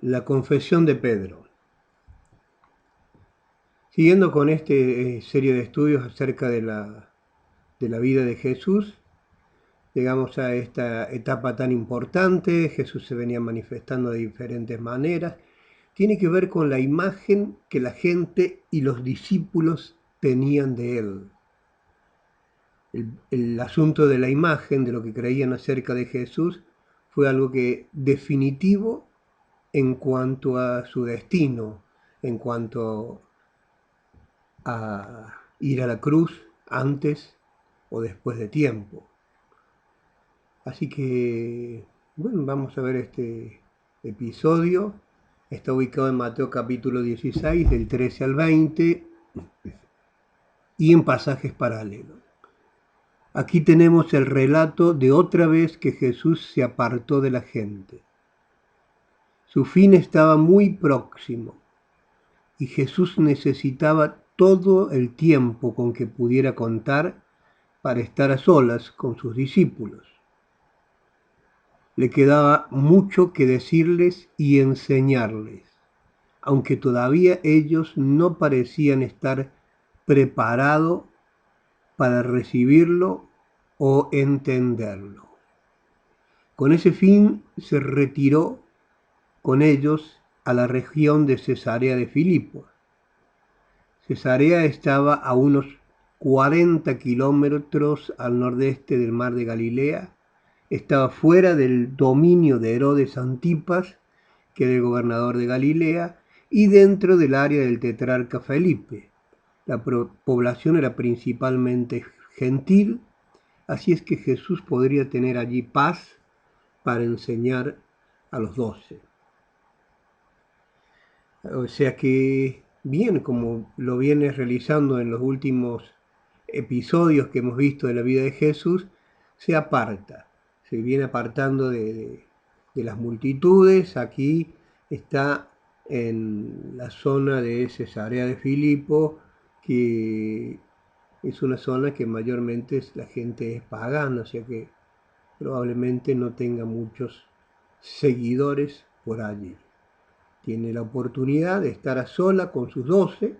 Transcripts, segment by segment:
La confesión de Pedro. Siguiendo con esta serie de estudios acerca de la vida de Jesús, llegamos a esta etapa tan importante. Jesús se venía manifestando de diferentes maneras. Tiene que ver con la imagen que la gente y los discípulos tenían de él. El asunto de la imagen, de lo que creían acerca de Jesús, fue algo que definitivo en cuanto a su destino, en cuanto a ir a la cruz antes o después de tiempo. Así que, bueno, vamos a ver este episodio. Está ubicado en Mateo capítulo 16, del 13 al 20, y en pasajes paralelos. Aquí tenemos el relato de otra vez que Jesús se apartó de la gente. Su fin estaba muy próximo y Jesús necesitaba todo el tiempo con que pudiera contar para estar a solas con sus discípulos. Le quedaba mucho que decirles y enseñarles, aunque todavía ellos no parecían estar preparados para recibirlo o entenderlo. Con ese fin se retiró con ellos a la región de Cesarea de Filipo. Cesarea estaba a unos 40 kilómetros al nordeste del mar de Galilea. Estaba fuera del dominio de Herodes Antipas, que era el gobernador de Galilea, y dentro del área del tetrarca Felipe. La población era principalmente gentil, así es que Jesús podría tener allí paz para enseñar a los 12. O sea que, bien, como lo viene realizando en los últimos episodios que hemos visto de la vida de Jesús, se aparta, se viene apartando de las multitudes. Aquí está en la zona de Cesarea de Filipo, que es una zona que mayormente la gente es pagana, o sea que probablemente no tenga muchos seguidores por allí. Tiene la oportunidad de estar a sola con sus 12,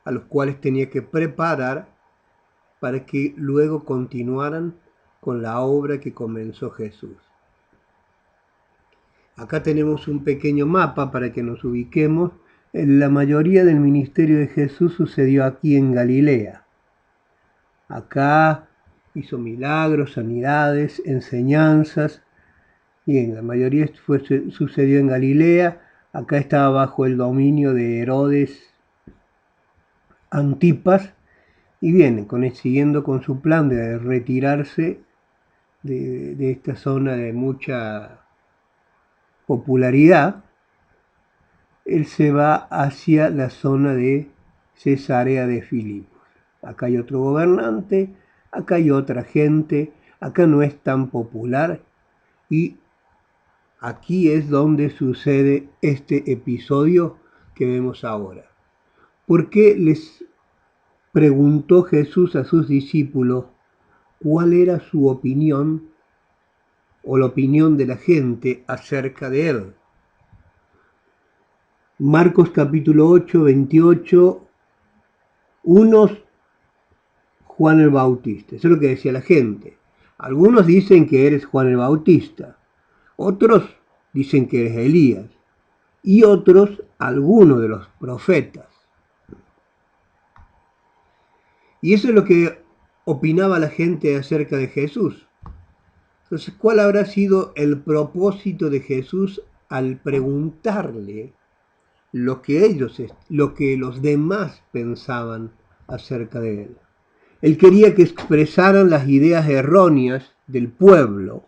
a los cuales tenía que preparar para que luego continuaran con la obra que comenzó Jesús. Acá tenemos un pequeño mapa para que nos ubiquemos. La mayoría del ministerio de Jesús sucedió aquí en Galilea. Acá hizo milagros, sanidades, enseñanzas. Bien, la mayoría sucedió en Galilea. Acá estaba bajo el dominio de Herodes Antipas, y bien, siguiendo con su plan de retirarse de esta zona de mucha popularidad, él se va hacia la zona de Cesarea de Filipo. Acá hay otro gobernante, acá hay otra gente, acá no es tan popular, y aquí es donde sucede este episodio que vemos ahora. ¿Por qué les preguntó Jesús a sus discípulos cuál era su opinión o la opinión de la gente acerca de él? Marcos capítulo 8, 28, unos Juan el Bautista, eso es lo que decía la gente. Algunos dicen que eres Juan el Bautista, otros dicen que eres Elías, y otros algunos de los profetas. Y eso es lo que opinaba la gente acerca de Jesús. Entonces, ¿cuál habrá sido el propósito de Jesús al preguntarle lo que los demás pensaban acerca de él? Él quería que expresaran las ideas erróneas del pueblo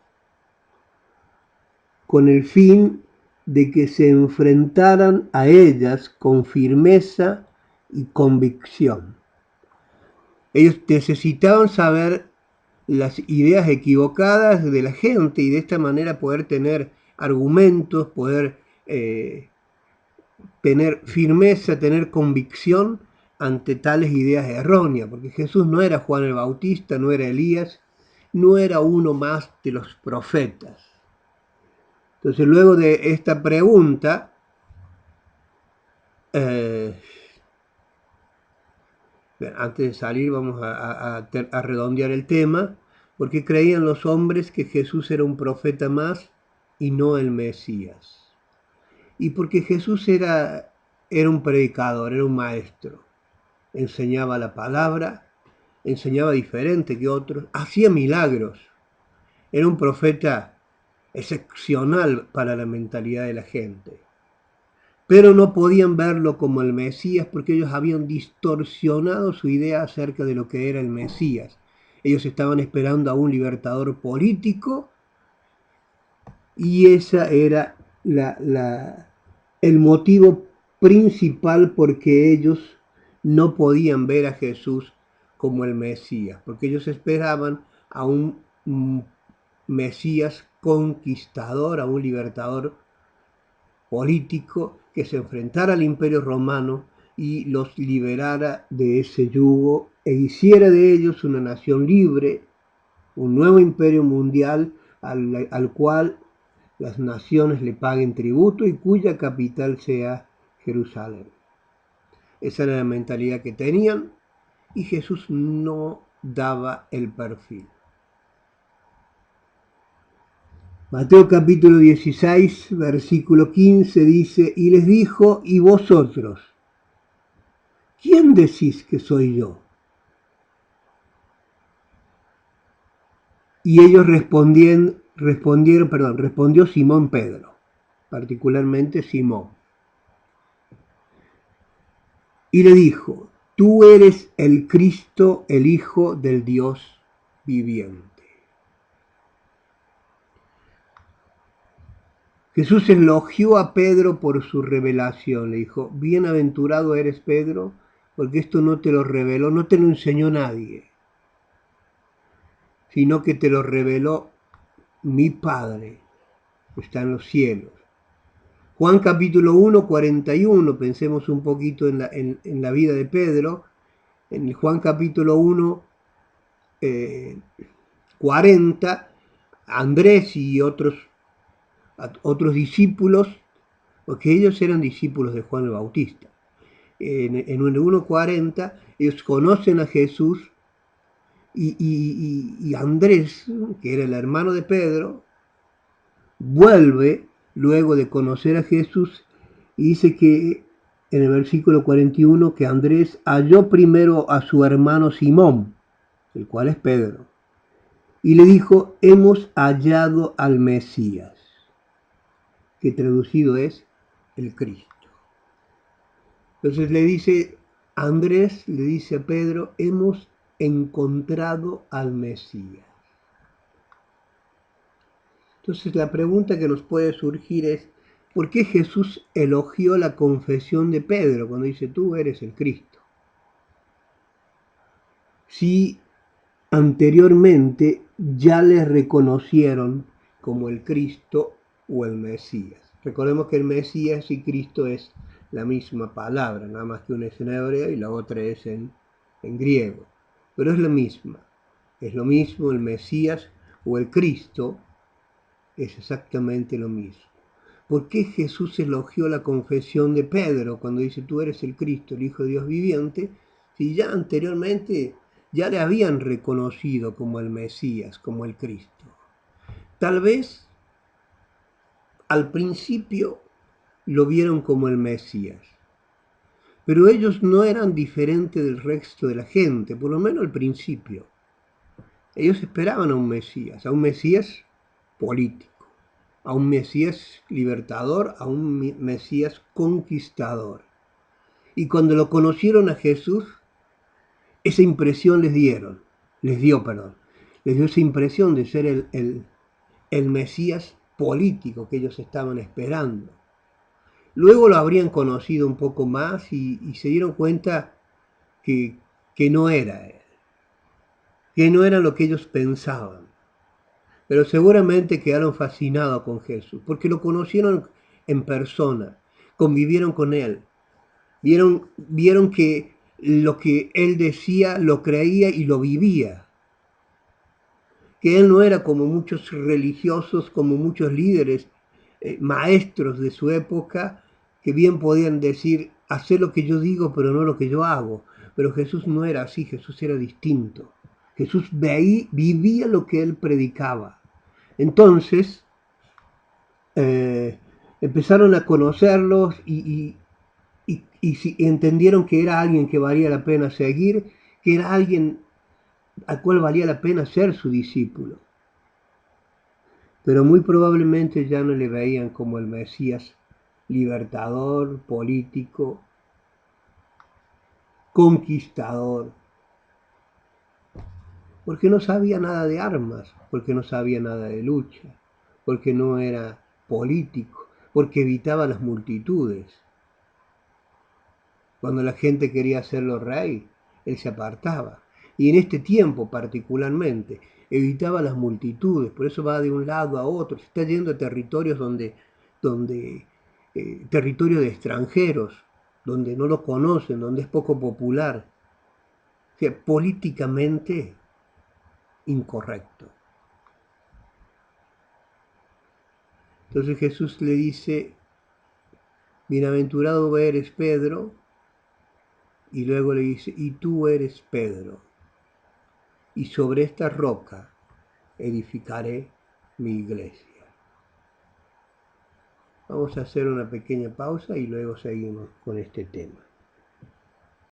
con el fin de que se enfrentaran a ellas con firmeza y convicción. Ellos necesitaban saber las ideas equivocadas de la gente y de esta manera poder tener argumentos, poder tener firmeza, tener convicción ante tales ideas erróneas, porque Jesús no era Juan el Bautista, no era Elías, no era uno más de los profetas. Entonces, luego de esta pregunta, antes de salir vamos a redondear el tema, porque creían los hombres que Jesús era un profeta más y no el Mesías. Y porque Jesús era un predicador, era un maestro, enseñaba la palabra, enseñaba diferente que otros, hacía milagros, era un profeta excepcional para la mentalidad de la gente. Pero no podían verlo como el Mesías porque ellos habían distorsionado su idea acerca de lo que era el Mesías. Ellos estaban esperando a un libertador político y esa era el motivo principal porque ellos no podían ver a Jesús como el Mesías, porque ellos esperaban a un Mesías conquistador, a un libertador político que se enfrentara al Imperio Romano y los liberara de ese yugo e hiciera de ellos una nación libre, un nuevo imperio mundial al cual las naciones le paguen tributo y cuya capital sea Jerusalén. Esa era la mentalidad que tenían y Jesús no daba el perfil. Mateo capítulo 16, versículo 15 dice, y les dijo, ¿y vosotros? ¿Quién decís que soy yo? Y ellos respondió Simón Pedro, particularmente Simón. Y le dijo, tú eres el Cristo, el Hijo del Dios viviente. Jesús elogió a Pedro por su revelación. Le dijo, bienaventurado eres Pedro, porque esto no te lo reveló, no te lo enseñó nadie, sino que te lo reveló mi Padre, que está en los cielos. Juan capítulo 1, 41, pensemos un poquito en la vida de Pedro. En Juan capítulo 1, 40, Andrés y otros discípulos, porque ellos eran discípulos de Juan el Bautista. En el 1.40 ellos conocen a Jesús y Andrés, que era el hermano de Pedro, vuelve luego de conocer a Jesús y dice que en el versículo 41 que Andrés halló primero a su hermano Simón, el cual es Pedro, y le dijo, hemos hallado al Mesías, que traducido es el Cristo. Entonces Andrés le dice a Pedro, hemos encontrado al Mesías. Entonces la pregunta que nos puede surgir es, ¿por qué Jesús elogió la confesión de Pedro cuando dice, tú eres el Cristo? Si anteriormente ya le reconocieron como el Cristo o el Mesías. Recordemos que el Mesías y Cristo es la misma palabra, nada más que una es en hebreo y la otra es en griego. Pero es la misma. Es lo mismo el Mesías o el Cristo, es exactamente lo mismo. ¿Por qué Jesús elogió la confesión de Pedro cuando dice tú eres el Cristo, el Hijo de Dios viviente, si ya anteriormente ya le habían reconocido como el Mesías, como el Cristo? Tal vez al principio lo vieron como el Mesías, pero ellos no eran diferentes del resto de la gente, por lo menos al principio. Ellos esperaban a un Mesías político, a un Mesías libertador, a un Mesías conquistador. Y cuando lo conocieron a Jesús, esa impresión les dio esa impresión de ser el Mesías político que ellos estaban esperando. Luego lo habrían conocido un poco más y se dieron cuenta que no era él, que no era lo que ellos pensaban. Pero seguramente quedaron fascinados con Jesús, porque lo conocieron en persona, convivieron con él, vieron que lo que él decía lo creía y lo vivía, que él no era como muchos religiosos, como muchos líderes maestros de su época que bien podían decir, hacé lo que yo digo, pero no lo que yo hago. Pero Jesús no era así, Jesús era distinto. Jesús vivía lo que él predicaba. Entonces, empezaron a conocerlos y entendieron que era alguien que valía la pena seguir, que era alguien al cual valía la pena ser su discípulo. Pero muy probablemente ya no le veían como el Mesías libertador, político, conquistador, porque no sabía nada de armas, porque no sabía nada de lucha, porque no era político, porque evitaba las multitudes. Cuando la gente quería hacerlo rey, él se apartaba. Y en este tiempo particularmente, evitaba las multitudes, por eso va de un lado a otro, se está yendo a territorios territorio de extranjeros, donde no lo conocen, donde es poco popular. O sea, políticamente incorrecto. Entonces Jesús le dice, bienaventurado eres Pedro, y luego le dice, y tú eres Pedro, y sobre esta roca edificaré mi iglesia. Vamos a hacer una pequeña pausa y luego seguimos con este tema.